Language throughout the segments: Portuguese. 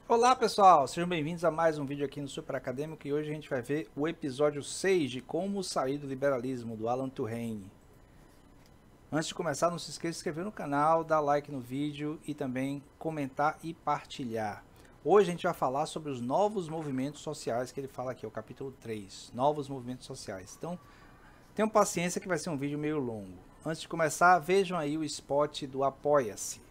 Olá pessoal, sejam bem-vindos a mais um vídeo aqui no Super Acadêmico e hoje a gente vai ver o episódio 6 de Como Sair do Liberalismo, do Alan Turing. Antes de começar, não se esqueça de se inscrever no canal, dar like no vídeo e também comentar e partilhar. Hoje a gente vai falar sobre os novos movimentos sociais que ele fala aqui, o capítulo 3, novos movimentos sociais. Então, tenham paciência que vai ser um vídeo meio longo. Antes de começar, vejam aí o spot do Apoia-se.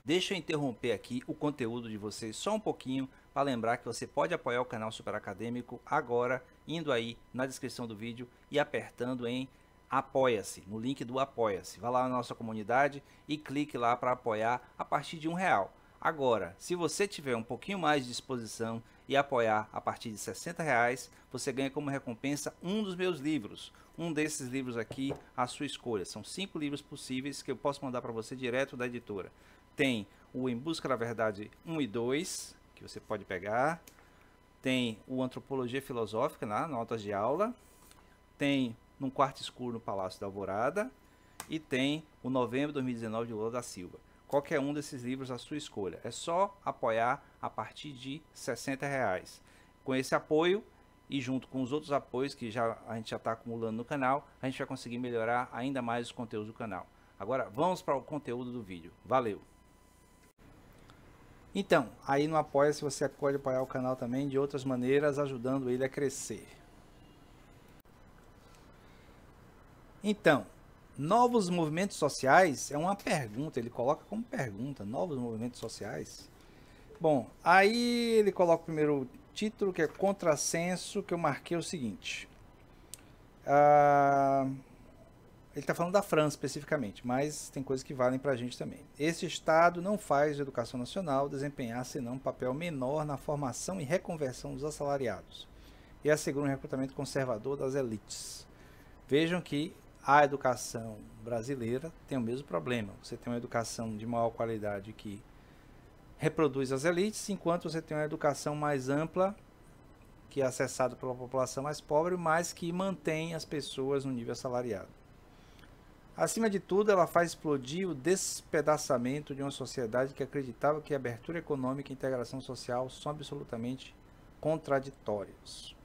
Deixa eu interromper aqui o conteúdo de vocês só um pouquinho para lembrar que você pode apoiar o canal Super Acadêmico agora, indo aí na descrição do vídeo e apertando em Apoia-se, no link do Apoia-se. Vá lá na nossa comunidade e clique lá para apoiar a partir de R$1. Agora, se você tiver um pouquinho mais de disposição e apoiar a partir de R$60, você ganha como recompensa um dos meus livros. Um desses livros aqui, à sua escolha. São 5 livros possíveis que eu posso mandar para você direto da editora. Tem o Em Busca da Verdade 1 e 2, que você pode pegar. Tem o Antropologia Filosófica, na Notas de Aula. Tem Num Quarto Escuro no Palácio da Alvorada. E tem o Novembro de 2019 de Lula da Silva. Qualquer um desses livros à sua escolha. É só apoiar a partir de R$60. Com esse apoio e junto com os outros apoios que a gente já está acumulando no canal, a gente vai conseguir melhorar ainda mais os conteúdos do canal. Agora vamos para o conteúdo do vídeo. Valeu! Então, aí no Apoia-se você pode apoiar o canal também de outras maneiras, ajudando ele a crescer. Então, novos movimentos sociais é uma pergunta, ele coloca como pergunta, novos movimentos sociais. Bom, aí ele coloca o primeiro título, que é contrassenso, que eu marquei o seguinte. Ele está falando da França especificamente, mas tem coisas que valem para a gente também. Esse Estado não faz a educação nacional desempenhar senão um papel menor na formação e reconversão dos assalariados e assegura um recrutamento conservador das elites. Vejam que a educação brasileira tem o mesmo problema. Você tem uma educação de maior qualidade que reproduz as elites, enquanto você tem uma educação mais ampla, que é acessada pela população mais pobre, mas que mantém as pessoas no nível assalariado. Acima de tudo, ela faz explodir o despedaçamento de uma sociedade que acreditava que abertura econômica e integração social são absolutamente contraditórios.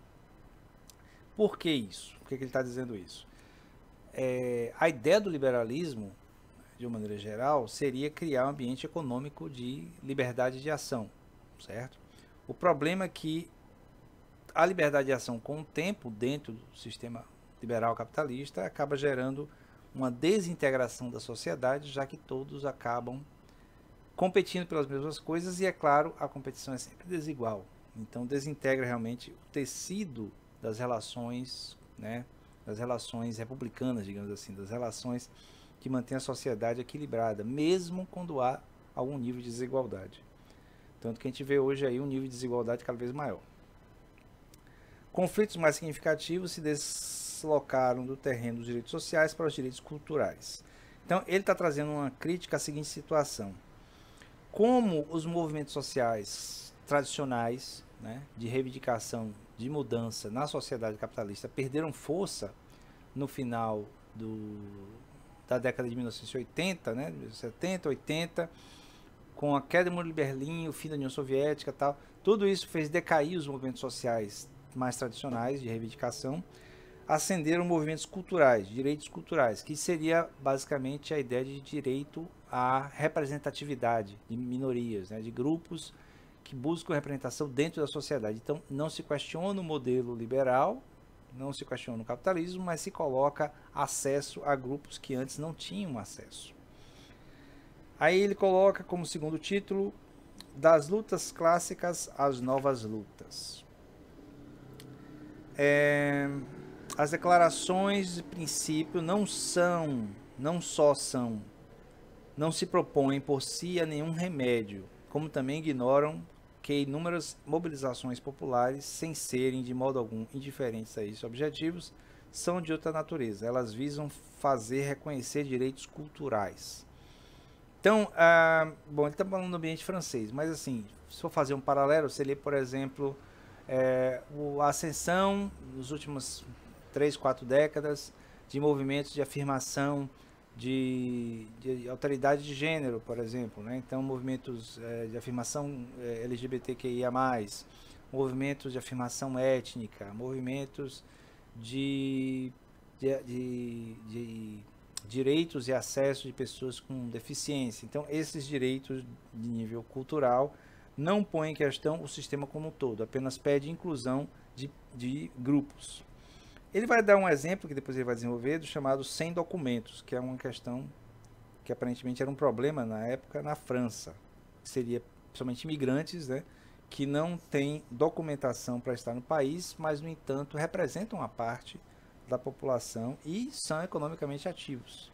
Por que isso? Por que ele está dizendo isso? A ideia do liberalismo, de uma maneira geral, seria criar um ambiente econômico de liberdade de ação, certo? O problema é que a liberdade de ação, com o tempo, dentro do sistema liberal capitalista, acaba gerando uma desintegração da sociedade, já que todos acabam competindo pelas mesmas coisas e, é claro, a competição é sempre desigual. Então, desintegra realmente o tecido das relações, né, das relações republicanas, digamos assim, das relações que mantêm a sociedade equilibrada, mesmo quando há algum nível de desigualdade. Tanto que a gente vê hoje aí um nível de desigualdade cada vez maior. Conflitos mais significativos se deslocaram do terreno dos direitos sociais para os direitos culturais. Então, ele está trazendo uma crítica à seguinte situação. Como os movimentos sociais tradicionais, né, de reivindicação, de mudança na sociedade capitalista, perderam força no final da década de 1980, né, 70, 80, com a queda do Muro de Berlim, o fim da União Soviética e tal, tudo isso fez decair os movimentos sociais mais tradicionais de reivindicação, ascenderam movimentos culturais, direitos culturais, que seria basicamente a ideia de direito à representatividade de minorias, né, de grupos que buscam representação dentro da sociedade. Então, não se questiona o modelo liberal, não se questiona o capitalismo, mas se coloca acesso a grupos que antes não tinham acesso. Aí ele coloca como segundo título, das lutas clássicas às novas lutas. As declarações de princípio não se propõem por si a nenhum remédio, como também ignoram que inúmeras mobilizações populares, sem serem de modo algum indiferentes a esses objetivos, são de outra natureza. Elas visam fazer reconhecer direitos culturais. Então, bom, ele está falando do ambiente francês, mas assim, se for fazer um paralelo, você lê, por exemplo, a ascensão nos últimos 3, 4 décadas de movimentos de afirmação de alteridade de gênero, por exemplo, né? Então, movimentos de afirmação LGBTQIA+, movimentos de afirmação étnica, movimentos de direitos e acesso de pessoas com deficiência. Então, esses direitos de nível cultural não põem em questão o sistema como um todo, apenas pede inclusão de grupos. Ele vai dar um exemplo, que depois ele vai desenvolver, do chamado sem documentos, que é uma questão que aparentemente era um problema na época na França. Seria somente imigrantes, né, que não têm documentação para estar no país, mas, no entanto, representam uma parte da população e são economicamente ativos.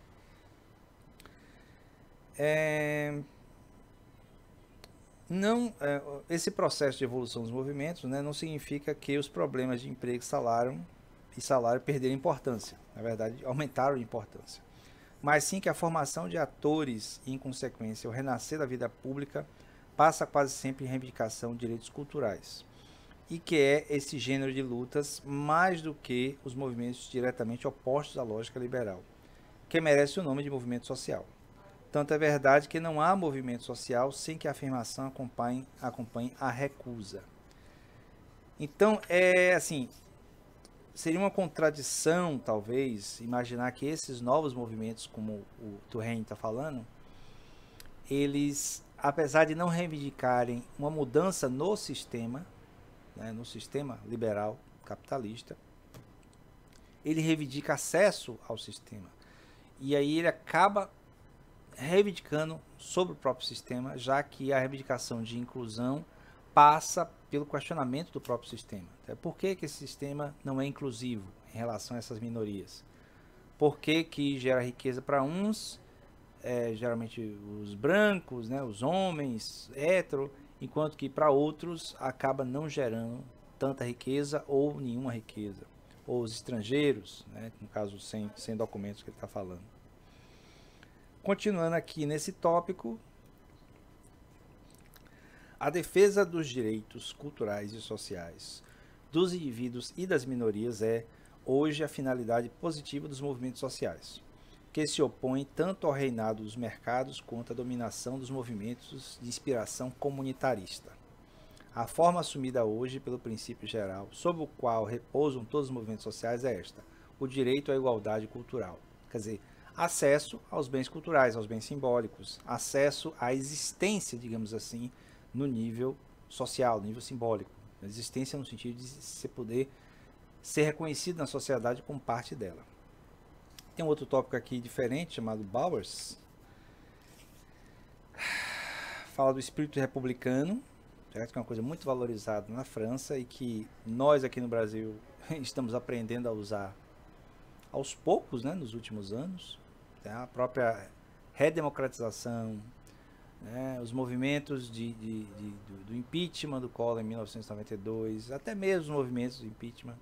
Esse processo de evolução dos movimentos, né, não significa que os problemas de emprego e salário perderam importância. Na verdade, aumentaram de importância. Mas sim que a formação de atores e, em consequência, o renascer da vida pública passa quase sempre em reivindicação de direitos culturais. E que é esse gênero de lutas mais do que os movimentos diretamente opostos à lógica liberal, que merece o nome de movimento social. Tanto é verdade que não há movimento social sem que a afirmação acompanhe a recusa. Então, seria uma contradição, talvez, imaginar que esses novos movimentos, como o Touraine está falando, eles, apesar de não reivindicarem uma mudança no sistema, né, no sistema liberal capitalista, ele reivindica acesso ao sistema. E aí ele acaba reivindicando sobre o próprio sistema, já que a reivindicação de inclusão passa pelo questionamento do próprio sistema. Por que esse sistema não é inclusivo em relação a essas minorias? Por que gera riqueza para uns, geralmente os brancos, né, os homens, hétero, enquanto que para outros acaba não gerando tanta riqueza ou nenhuma riqueza? Ou os estrangeiros, né, no caso sem documentos que ele está falando. Continuando aqui nesse tópico, a defesa dos direitos culturais e sociais dos indivíduos e das minorias é, hoje, a finalidade positiva dos movimentos sociais, que se opõem tanto ao reinado dos mercados quanto à dominação dos movimentos de inspiração comunitarista. A forma assumida hoje pelo princípio geral, sob o qual repousam todos os movimentos sociais, é esta: o direito à igualdade cultural. Quer dizer, acesso aos bens culturais, aos bens simbólicos, acesso à existência, digamos assim, no nível social, no nível simbólico. A existência no sentido de você poder ser reconhecido na sociedade como parte dela. Tem um outro tópico aqui diferente, chamado Bowers. Fala do espírito republicano, certo? Que é uma coisa muito valorizada na França e que nós aqui no Brasil estamos aprendendo a usar aos poucos, né, nos últimos anos. A própria redemocratização, né, os movimentos do impeachment do Collor em 1992, até mesmo os movimentos do impeachment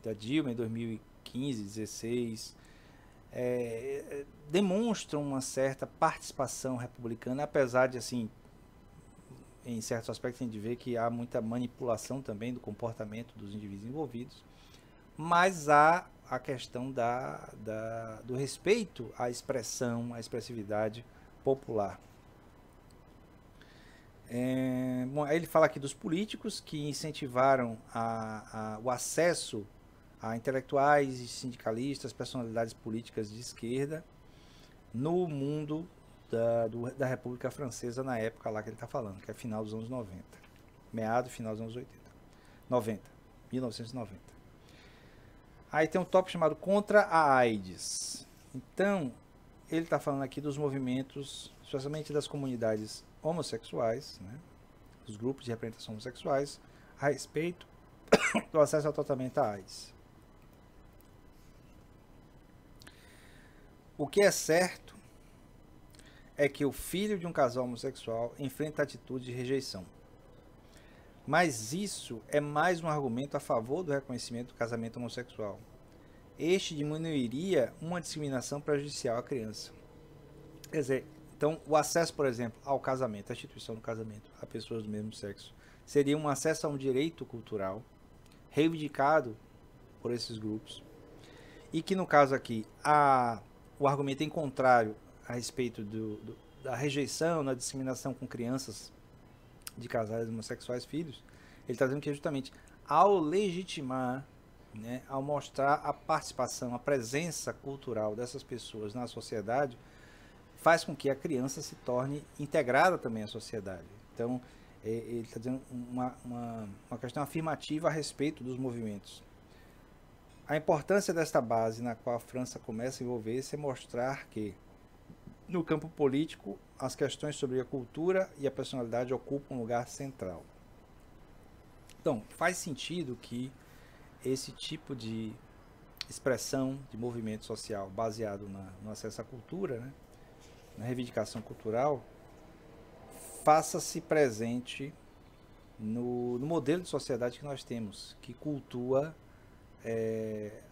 da Dilma em 2015, 2016, demonstram uma certa participação republicana, apesar de, assim, em certos aspectos a gente vê que há muita manipulação também do comportamento dos indivíduos envolvidos, mas há a questão do respeito à expressão, à expressividade popular. Bom, aí ele fala aqui dos políticos que incentivaram o acesso a intelectuais e sindicalistas, personalidades políticas de esquerda no mundo da República Francesa na época lá que ele está falando, que é final dos anos 90, meado e final dos anos 1990. Aí tem um tópico chamado Contra a AIDS. Então, ele está falando aqui dos movimentos, especialmente das comunidades homossexuais, né, dos grupos de representação homossexuais, a respeito do acesso ao tratamento à AIDS. O que é certo é que o filho de um casal homossexual enfrenta atitude de rejeição. Mas isso é mais um argumento a favor do reconhecimento do casamento homossexual. Este diminuiria uma discriminação prejudicial à criança. Quer dizer, então o acesso, por exemplo, ao casamento, à instituição do casamento, a pessoas do mesmo sexo, seria um acesso a um direito cultural reivindicado por esses grupos, e que no caso aqui o argumento em contrário a respeito da rejeição, da discriminação com crianças de casais homossexuais filhos, ele está dizendo que justamente ao legitimar, né, ao mostrar a participação, a presença cultural dessas pessoas na sociedade, faz com que a criança se torne integrada também à sociedade. Então, ele está dizendo uma questão afirmativa a respeito dos movimentos. A importância desta base na qual a França começa a envolver-se é mostrar que, no campo político, as questões sobre a cultura e a personalidade ocupam um lugar central. Então, faz sentido que esse tipo de expressão de movimento social baseado no acesso à cultura, né, na reivindicação cultural, faça-se presente no modelo de sociedade que nós temos, que cultua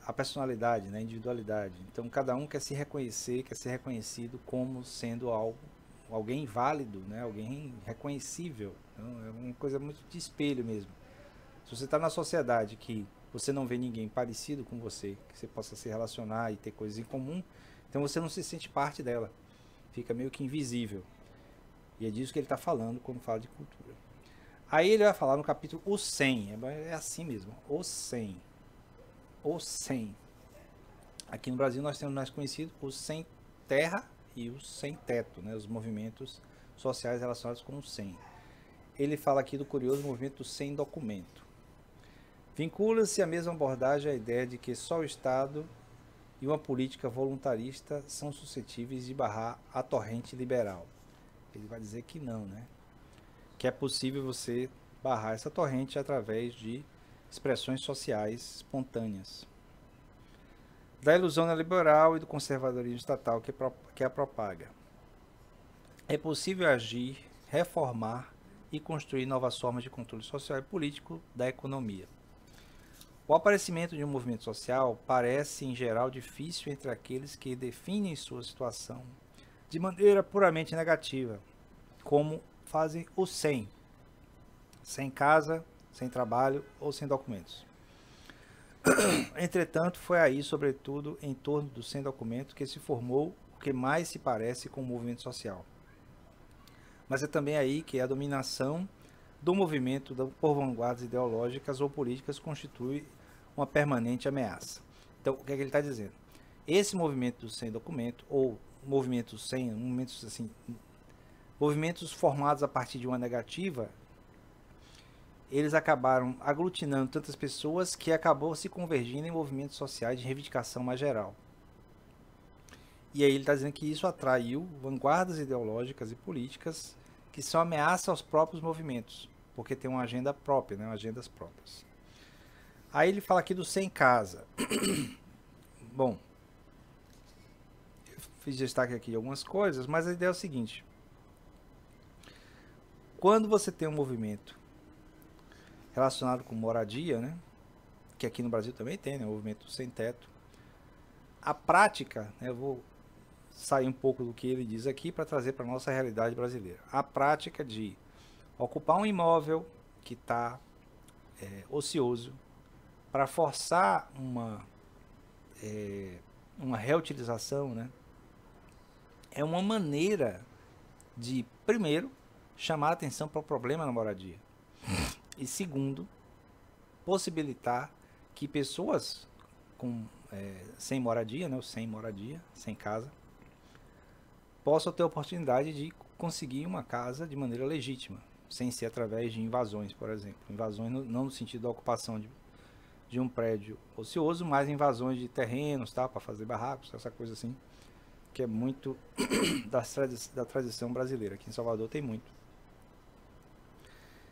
a personalidade, né, a individualidade. Então, cada um quer se reconhecer, quer ser reconhecido como sendo alguém válido, né, alguém reconhecível. Então, é uma coisa muito de espelho mesmo. Se você está na sociedade que você não vê ninguém parecido com você, que você possa se relacionar e ter coisas em comum, então você não se sente parte dela. Fica meio que invisível. E é disso que ele está falando quando fala de cultura. Aí ele vai falar no capítulo o 100. É assim mesmo. O 100. O 100. Aqui no Brasil nós temos mais conhecido os sem terra e os sem teto, né? Os movimentos sociais relacionados com o 100. Ele fala aqui do curioso movimento sem documento. Vincula-se a mesma abordagem à ideia de que só o Estado e uma política voluntarista são suscetíveis de barrar a torrente liberal. Ele vai dizer que não, né? Que é possível você barrar essa torrente através de expressões sociais espontâneas. Da ilusão neoliberal e do conservadorismo estatal que a propaga. É possível agir, reformar e construir novas formas de controle social e político da economia. O aparecimento de um movimento social parece, em geral, difícil entre aqueles que definem sua situação de maneira puramente negativa, como fazem os sem casa, sem trabalho ou sem documentos. Entretanto, foi aí, sobretudo, em torno do sem documento, que se formou o que mais se parece com o movimento social. Mas é também aí que a dominação do movimento por vanguardas ideológicas ou políticas constitui uma permanente ameaça. Então, o que é que ele está dizendo? Esse movimento sem documento, ou movimentos formados a partir de uma negativa, eles acabaram aglutinando tantas pessoas que acabou se convergindo em movimentos sociais de reivindicação mais geral. E aí ele está dizendo que isso atraiu vanguardas ideológicas e políticas que são ameaça aos próprios movimentos, porque tem uma agenda própria, né, agendas próprias. Aí ele fala aqui do sem casa. Bom, eu fiz destaque aqui de algumas coisas, mas a ideia é o seguinte. Quando você tem um movimento relacionado com moradia, né, que aqui no Brasil também tem, né, o movimento sem teto, a prática, né, eu vou sair um pouco do que ele diz aqui para trazer para a nossa realidade brasileira. A prática de ocupar um imóvel que está ocioso para forçar uma reutilização, né, é uma maneira de, primeiro, chamar a atenção para o problema na moradia. E segundo, possibilitar que pessoas sem moradia, né, sem casa, possam ter a oportunidade de conseguir uma casa de maneira legítima, sem ser através de invasões, por exemplo. Invasões não no sentido da ocupação de um prédio ocioso, mas invasões de terrenos, tá, para fazer barracos, essa coisa assim, que é muito da tradição brasileira. Aqui em Salvador tem muito.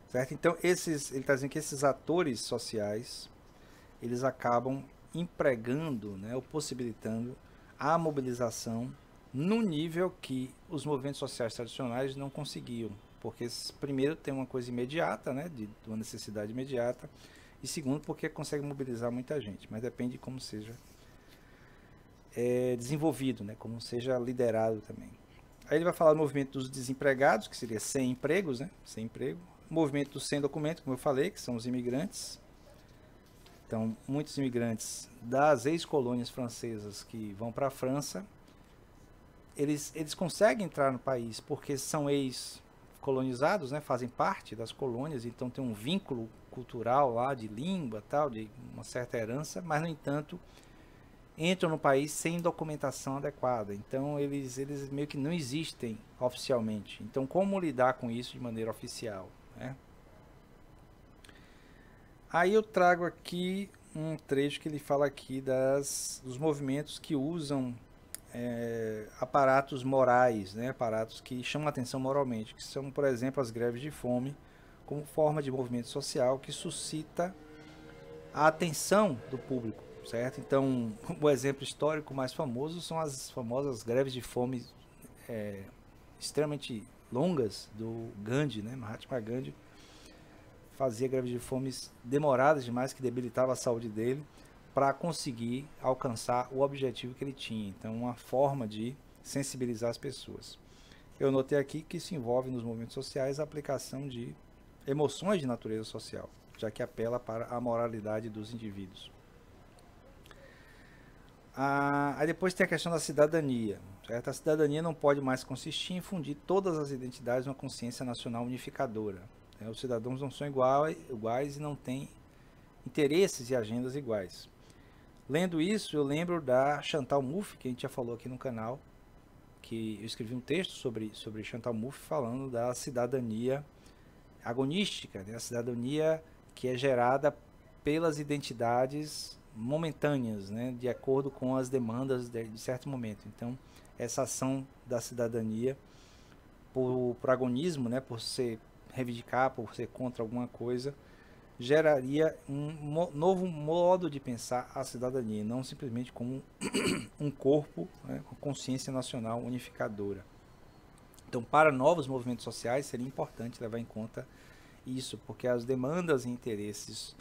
Certo? Então, ele está dizendo que esses atores sociais, eles acabam empregando, né, ou possibilitando a mobilização no nível que os movimentos sociais tradicionais não conseguiam. Porque, primeiro, tem uma coisa imediata, né, de uma necessidade imediata, e segundo, porque consegue mobilizar muita gente, mas depende de como seja desenvolvido, né, como seja liderado também. Aí ele vai falar do movimento dos desempregados, que seria sem empregos, né, sem emprego. Movimento sem documento, como eu falei, que são os imigrantes. Então, muitos imigrantes das ex-colônias francesas que vão para a França, eles conseguem entrar no país porque são ex-colonizados, né, fazem parte das colônias, então tem um vínculo cultural lá de língua, tal, de uma certa herança, mas, no entanto, entram no país sem documentação adequada. Então, eles meio que não existem oficialmente. Então, como lidar com isso de maneira oficial, né? Aí eu trago aqui um trecho que ele fala aqui dos movimentos que usam aparatos morais, né? Aparatos que chamam a atenção moralmente, que são, por exemplo, as greves de fome, como forma de movimento social que suscita a atenção do público, certo? Então, o exemplo histórico mais famoso são as famosas greves de fome extremamente longas do Gandhi, né? Mahatma Gandhi fazia greves de fome demoradas demais, que debilitava a saúde dele, para conseguir alcançar o objetivo que ele tinha. Então, uma forma de sensibilizar as pessoas. Eu notei aqui que isso envolve nos movimentos sociais a aplicação de emoções de natureza social, já que apela para a moralidade dos indivíduos. Aí depois tem a questão da cidadania, certo? A cidadania não pode mais consistir em fundir todas as identidades numa consciência nacional unificadora. Os cidadãos não são iguais e não têm interesses e agendas iguais. Lendo isso, eu lembro da Chantal Mouffe, que a gente já falou aqui no canal, que eu escrevi um texto sobre Chantal Mouffe falando da cidadania agonística, né? A cidadania que é gerada pelas identidades momentâneas, né? De acordo com as demandas de certo momento. Então, essa ação da cidadania por agonismo, né? Por ser reivindicar, por ser contra alguma coisa, geraria um novo modo de pensar a cidadania, não simplesmente como um corpo, né, com consciência nacional unificadora. Então, para novos movimentos sociais, seria importante levar em conta isso, porque as demandas e interesses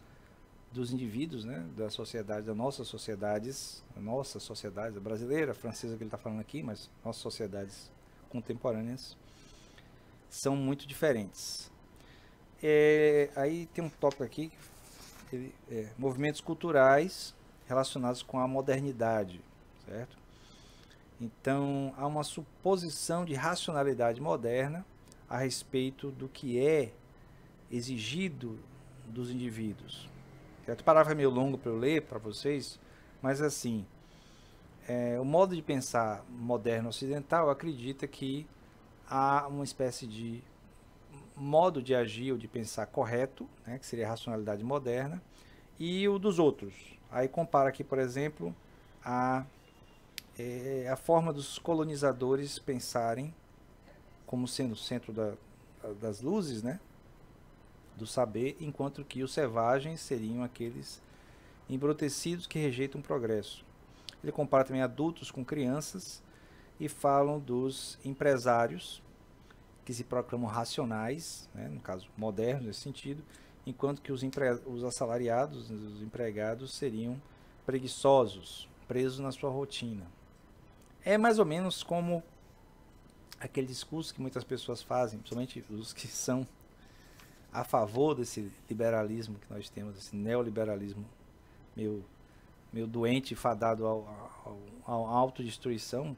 dos indivíduos, né, da sociedade, das nossas sociedades, a brasileira, a francesa que ele está falando aqui, mas nossas sociedades contemporâneas, são muito diferentes. Aí tem um tópico aqui, movimentos culturais relacionados com a modernidade, certo? Então, há uma suposição de racionalidade moderna a respeito do que é exigido dos indivíduos. Certo? O parágrafo é meio longo para eu ler para vocês, mas assim, o modo de pensar moderno ocidental acredita que há uma espécie de modo de agir ou de pensar correto, né, que seria a racionalidade moderna, e o dos outros. Aí compara aqui, por exemplo, a forma dos colonizadores pensarem como sendo o centro das luzes, né, do saber, enquanto que os selvagens seriam aqueles embrutecidos que rejeitam o progresso. Ele compara também adultos com crianças e falam dos empresários que se proclamam racionais, né, no caso modernos nesse sentido, enquanto que os assalariados, os empregados, seriam preguiçosos, presos na sua rotina. É mais ou menos como aquele discurso que muitas pessoas fazem, principalmente os que são a favor desse liberalismo que nós temos, esse neoliberalismo meio doente, fadado à autodestruição,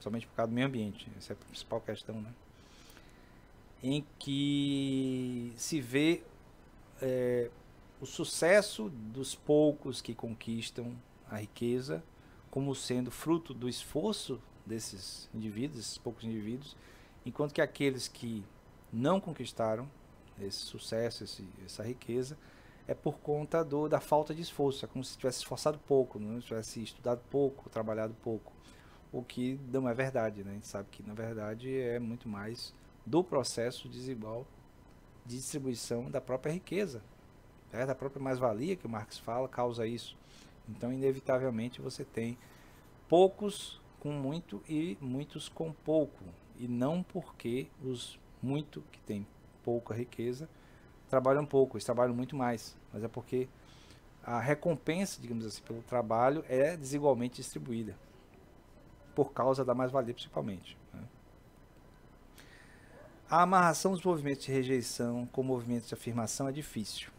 somente por causa do meio ambiente. Essa é a principal questão, né? Em que se vê o sucesso dos poucos que conquistam a riqueza como sendo fruto do esforço desses indivíduos, esses poucos indivíduos, enquanto que aqueles que não conquistaram esse sucesso, essa riqueza, é por conta da falta de esforço. É como se tivesse esforçado pouco, não tivesse estudado pouco, trabalhado pouco, o que não é verdade, né? A gente sabe que, na verdade, é muito mais do processo desigual de distribuição da própria riqueza, da própria mais-valia que o Marx fala, causa isso. Então, inevitavelmente, você tem poucos com muito e muitos com pouco, e não porque os muito que têm pouca riqueza trabalham pouco, eles trabalham muito mais, mas é porque a recompensa, digamos assim, pelo trabalho é desigualmente distribuída, por causa da mais-valia principalmente, né? A amarração dos movimentos de rejeição com movimentos de afirmação é difícil.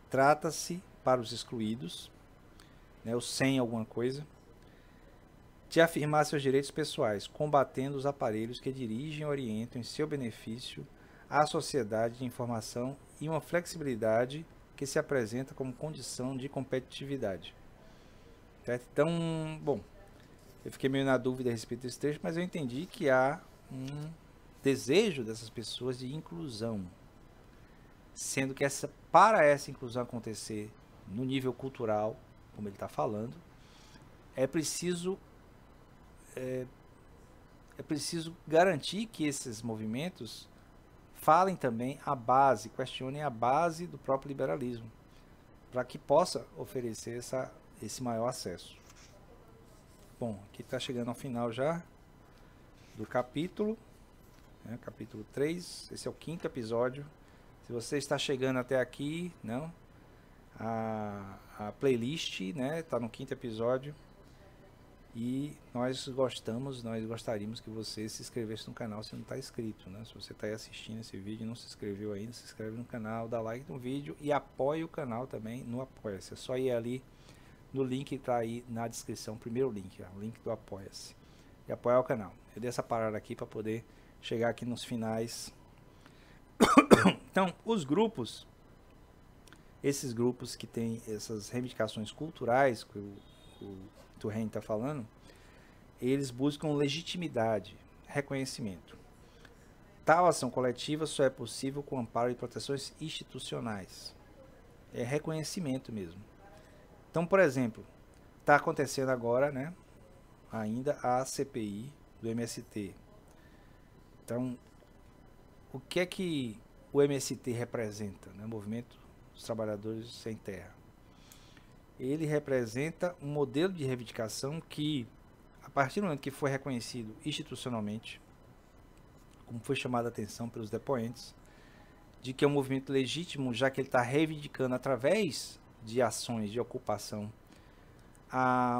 Trata-se para os excluídos, né, o sem alguma coisa, de afirmar seus direitos pessoais, combatendo os aparelhos que dirigem e orientam em seu benefício a sociedade de informação e uma flexibilidade que se apresenta como condição de competitividade. Certo? Então, bom, eu fiquei meio na dúvida a respeito desse trecho, mas eu entendi que há um desejo dessas pessoas de inclusão, sendo que para essa inclusão acontecer no nível cultural, como ele está falando, é preciso garantir que esses movimentos falem também a base, questionem a base do próprio liberalismo, para que possa oferecer esse maior acesso. Bom, aqui está chegando ao final já do capítulo, né, capítulo 3, esse é o 5º episódio. Se você está chegando até aqui, não, a playlist, né, está no 5º episódio. E nós gostaríamos que você se inscrevesse no canal se não está inscrito, né? Se você está aí assistindo esse vídeo e não se inscreveu ainda, se inscreve no canal, dá like no vídeo e apoie o canal também no Apoia-se. É só ir ali no link que está aí na descrição, primeiro link, ó, o link do Apoia-se. E apoiar o canal. Eu dei essa parada aqui para poder chegar aqui nos finais. Então, os grupos, esses grupos que têm essas reivindicações culturais que o Turkheim está falando, eles buscam legitimidade, reconhecimento. Tal ação coletiva só é possível com amparo de proteções institucionais. É reconhecimento mesmo. Então, por exemplo, está acontecendo agora, né, ainda a CPI do MST. Então, o que é que o MST representa, né, Movimento dos Trabalhadores Sem Terra? Ele representa um modelo de reivindicação que, a partir do momento que foi reconhecido institucionalmente, como foi chamada a atenção pelos depoentes, de que é um movimento legítimo, já que ele está reivindicando através de ações de ocupação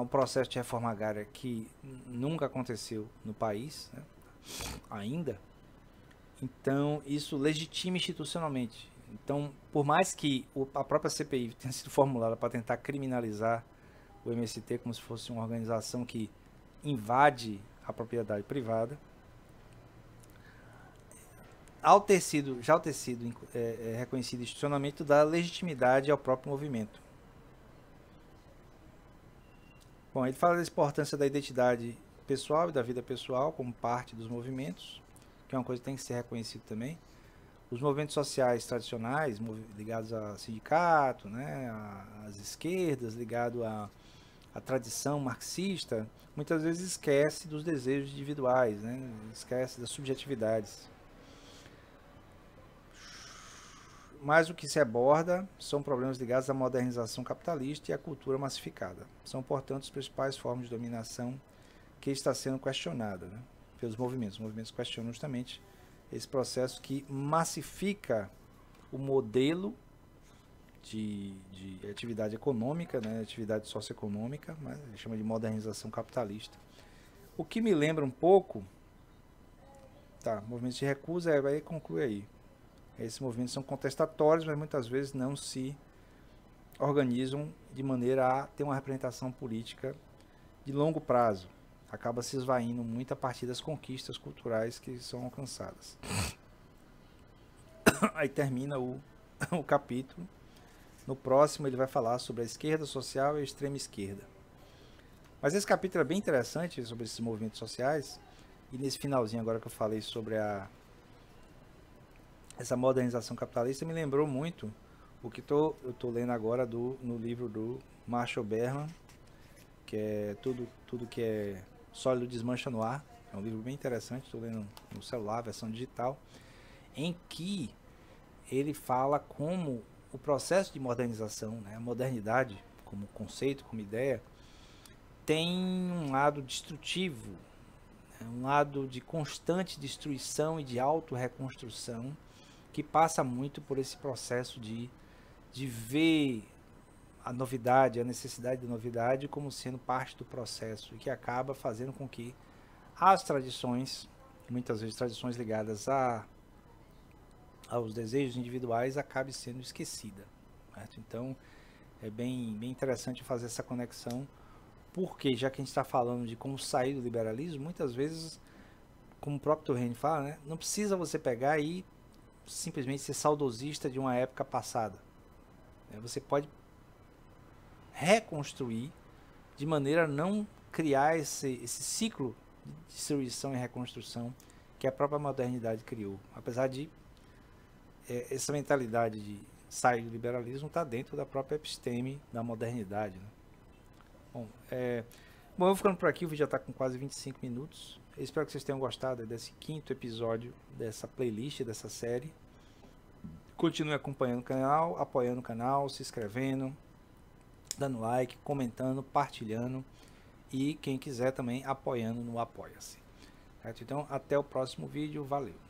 um processo de reforma agrária que nunca aconteceu no país, né, ainda. Então, isso legitima institucionalmente. Então, por mais que a própria CPI tenha sido formulada para tentar criminalizar o MST como se fosse uma organização que invade a propriedade privada, já ter sido reconhecido institucionalmente, dá legitimidade ao próprio movimento. Bom, ele fala da importância da identidade pessoal e da vida pessoal como parte dos movimentos, que é uma coisa que tem que ser reconhecida também. Os movimentos sociais tradicionais, ligados a sindicato, né, às esquerdas, ligados à tradição marxista, muitas vezes esquece dos desejos individuais, né, esquece das subjetividades. Mas o que se aborda são problemas ligados à modernização capitalista e à cultura massificada. São, portanto, as principais formas de dominação que está sendo questionada, né, pelos movimentos. Os movimentos questionam justamente esse processo que massifica o modelo de atividade econômica, né, atividade socioeconômica, mas ele chama de modernização capitalista. O que me lembra um pouco, movimentos de recusa, aí conclui aí. Esses movimentos são contestatórios, mas muitas vezes não se organizam de maneira a ter uma representação política de longo prazo. Acaba se esvaindo muito a partir das conquistas culturais que são alcançadas. Aí termina o capítulo. No próximo ele vai falar sobre a esquerda social e a extrema esquerda. Mas esse capítulo é bem interessante sobre esses movimentos sociais. E nesse finalzinho agora que eu falei sobre essa modernização capitalista, me lembrou muito o que eu estou lendo agora no livro do Marshall Berman, que é tudo que é sólido desmancha no ar. É um livro bem interessante, estou lendo no celular, versão digital, em que ele fala como o processo de modernização, né, a modernidade como conceito, como ideia, tem um lado destrutivo, né, um lado de constante destruição e de autorreconstrução, que passa muito por esse processo de ver a novidade, a necessidade de novidade como sendo parte do processo, e que acaba fazendo com que as tradições, muitas vezes tradições ligadas aos desejos individuais, acabe sendo esquecida. Certo? Então, É bem interessante fazer essa conexão, porque já que a gente está falando de como sair do liberalismo, muitas vezes, como o próprio Turenne fala, né, não precisa você pegar e simplesmente ser saudosista de uma época passada. Você pode reconstruir de maneira a não criar esse ciclo de destruição e reconstrução que a própria modernidade criou. Apesar de essa mentalidade de sair do liberalismo está dentro da própria episteme da modernidade, né? Bom, eu vou ficando por aqui, o vídeo já está com quase 25 minutos. Eu espero que vocês tenham gostado desse 5º episódio dessa playlist, dessa série. Continue acompanhando o canal, apoiando o canal, se inscrevendo, dando like, comentando, partilhando e quem quiser também apoiando no Apoia-se. Então, até o próximo vídeo, valeu!